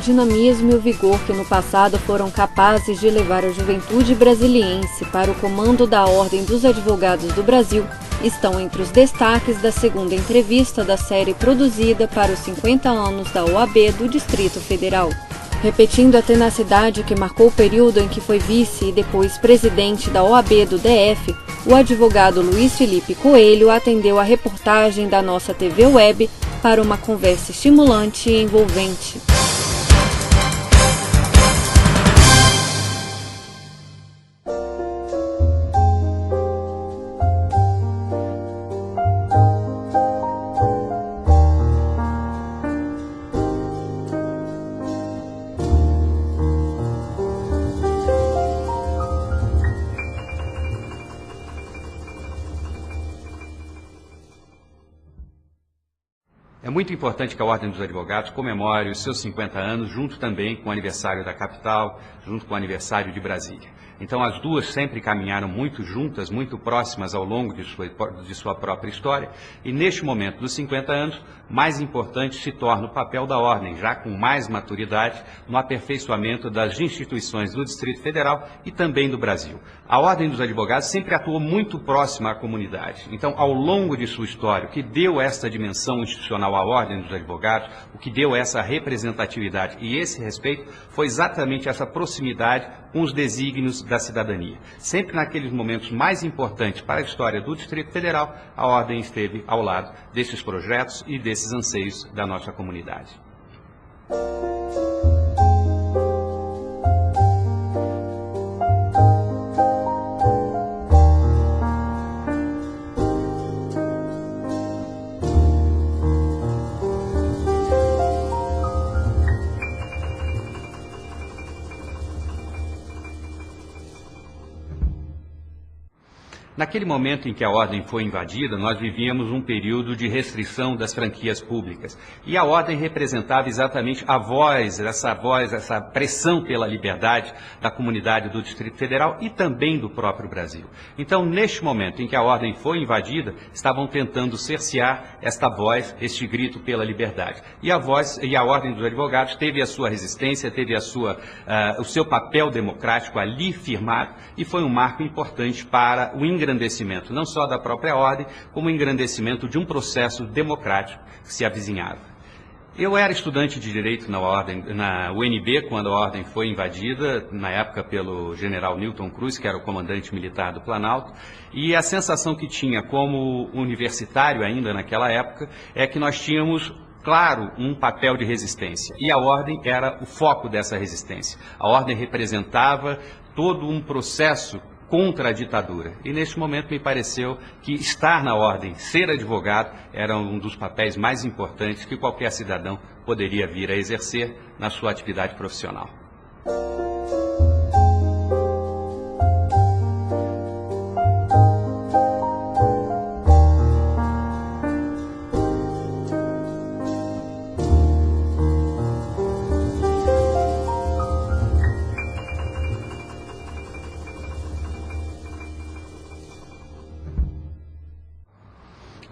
dinamismo e o vigor que no passado foram capazes de levar a juventude brasiliense para o comando da Ordem dos Advogados do Brasil estão entre os destaques da segunda entrevista da série produzida para os 50 anos da OAB do Distrito Federal. Repetindo a tenacidade que marcou o período em que foi vice e depois presidente da OAB do DF, o advogado Luiz Felipe Coelho atendeu a reportagem da nossa TV Web para uma conversa estimulante e envolvente. É muito importante que a Ordem dos Advogados comemore os seus 50 anos, junto também com o aniversário da capital, junto com o aniversário de Brasília. Então, as duas sempre caminharam muito juntas, muito próximas ao longo de sua própria história, e neste momento dos 50 anos, mais importante se torna o papel da Ordem, já com mais maturidade, no aperfeiçoamento das instituições do Distrito Federal e também do Brasil. A Ordem dos Advogados sempre atuou muito próxima à comunidade. Então, ao longo de sua história, o que deu esta dimensão institucional à Ordem dos Advogados, o que deu essa representatividade e esse respeito, foi exatamente essa proximidade com os desígnios da cidadania. Sempre naqueles momentos mais importantes para a história do Distrito Federal, a Ordem esteve ao lado desses projetos e desses anseios da nossa comunidade. Naquele momento em que a Ordem foi invadida, nós vivíamos um período de restrição das franquias públicas. E a Ordem representava exatamente a voz, essa pressão pela liberdade da comunidade do Distrito Federal e também do próprio Brasil. Então, neste momento em que a Ordem foi invadida, estavam tentando cercear esta voz, este grito pela liberdade. E a Ordem dos Advogados teve a sua resistência, teve o seu papel democrático ali firmado, e foi um marco importante para o engrandecimento, não só da própria Ordem, como o engrandecimento de um processo democrático que se avizinhava. Eu era estudante de Direito na UNB, quando a Ordem foi invadida, na época pelo general Newton Cruz, que era o comandante militar do Planalto, e a sensação que tinha como universitário ainda naquela época é que nós tínhamos, claro, um papel de resistência, e a Ordem era o foco dessa resistência. A Ordem representava todo um processo contra a ditadura. E neste momento me pareceu que estar na Ordem, ser advogado, era um dos papéis mais importantes que qualquer cidadão poderia vir a exercer na sua atividade profissional.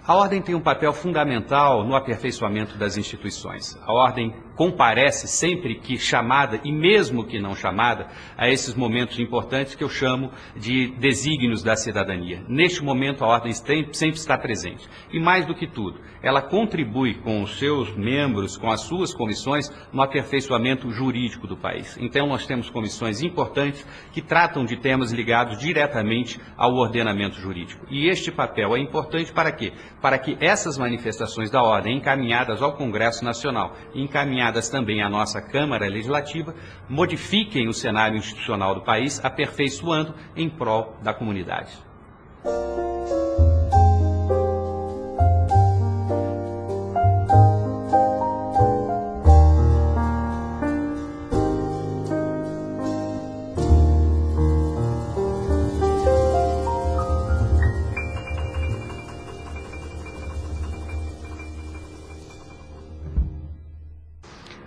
A Ordem tem um papel fundamental no aperfeiçoamento das instituições. A Ordem comparece sempre que chamada, e mesmo que não chamada, a esses momentos importantes que eu chamo de desígnios da cidadania. Neste momento, a Ordem sempre está presente. E mais do que tudo, ela contribui com os seus membros, com as suas comissões, no aperfeiçoamento jurídico do país. Então, nós temos comissões importantes que tratam de temas ligados diretamente ao ordenamento jurídico. E este papel é importante para quê? Para que essas manifestações da Ordem, encaminhadas ao Congresso Nacional e encaminhadas também à nossa Câmara Legislativa, modifiquem o cenário institucional do país, aperfeiçoando em prol da comunidade.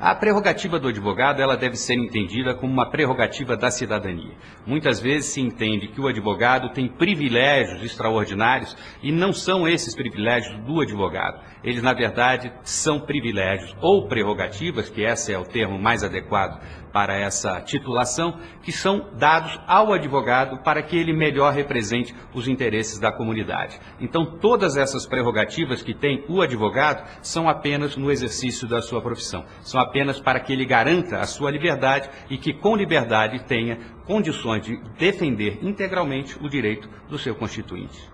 A prerrogativa do advogado, ela deve ser entendida como uma prerrogativa da cidadania. Muitas vezes se entende que o advogado tem privilégios extraordinários e não são esses privilégios do advogado. Eles, na verdade, são privilégios ou prerrogativas, que esse é o termo mais adequado para essa titulação, que são dados ao advogado para que ele melhor represente os interesses da comunidade. Então, todas essas prerrogativas que tem o advogado são apenas no exercício da sua profissão, são apenas para que ele garanta a sua liberdade e que, com liberdade, tenha condições de defender integralmente o direito do seu constituinte.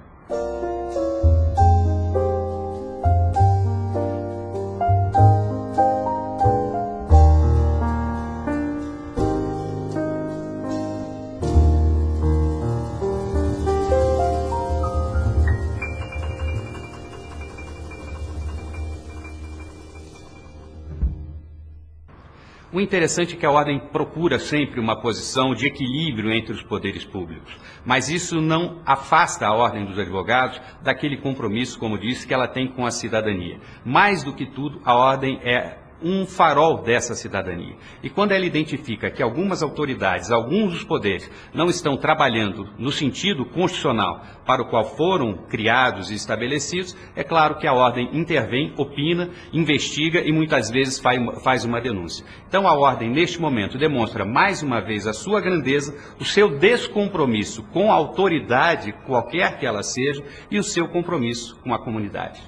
O interessante é que a ordem procura sempre uma posição de equilíbrio entre os poderes públicos, mas isso não afasta a ordem dos advogados daquele compromisso, como disse, que ela tem com a cidadania. Mais do que tudo, a ordem é um farol dessa cidadania. E quando ela identifica que algumas autoridades, alguns dos poderes, não estão trabalhando no sentido constitucional para o qual foram criados e estabelecidos, é claro que a ordem intervém, opina, investiga e muitas vezes faz uma denúncia. Então a ordem, neste momento, demonstra mais uma vez a sua grandeza, o seu descompromisso com a autoridade, qualquer que ela seja, e o seu compromisso com a comunidade.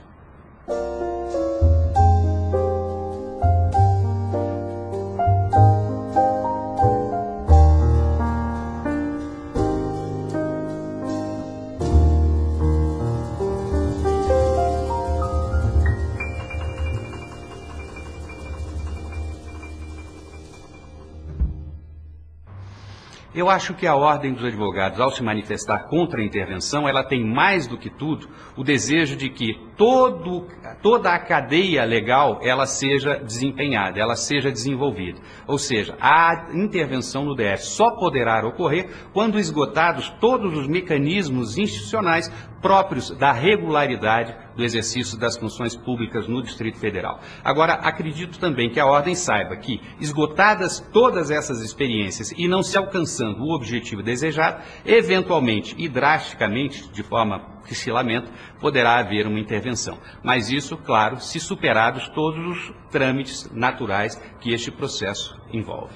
Eu acho que a Ordem dos Advogados, ao se manifestar contra a intervenção, ela tem mais do que tudo o desejo de que toda a cadeia legal ela seja desempenhada, ela seja desenvolvida. Ou seja, a intervenção no DF só poderá ocorrer quando esgotados todos os mecanismos institucionais próprios da regularidade do exercício das funções públicas no Distrito Federal. Agora, acredito também que a Ordem saiba que, esgotadas todas essas experiências e não se alcançando o objetivo desejado, eventualmente e drasticamente, de forma que se lamenta, poderá haver uma intervenção. Mas isso, claro, se superados todos os trâmites naturais que este processo envolve.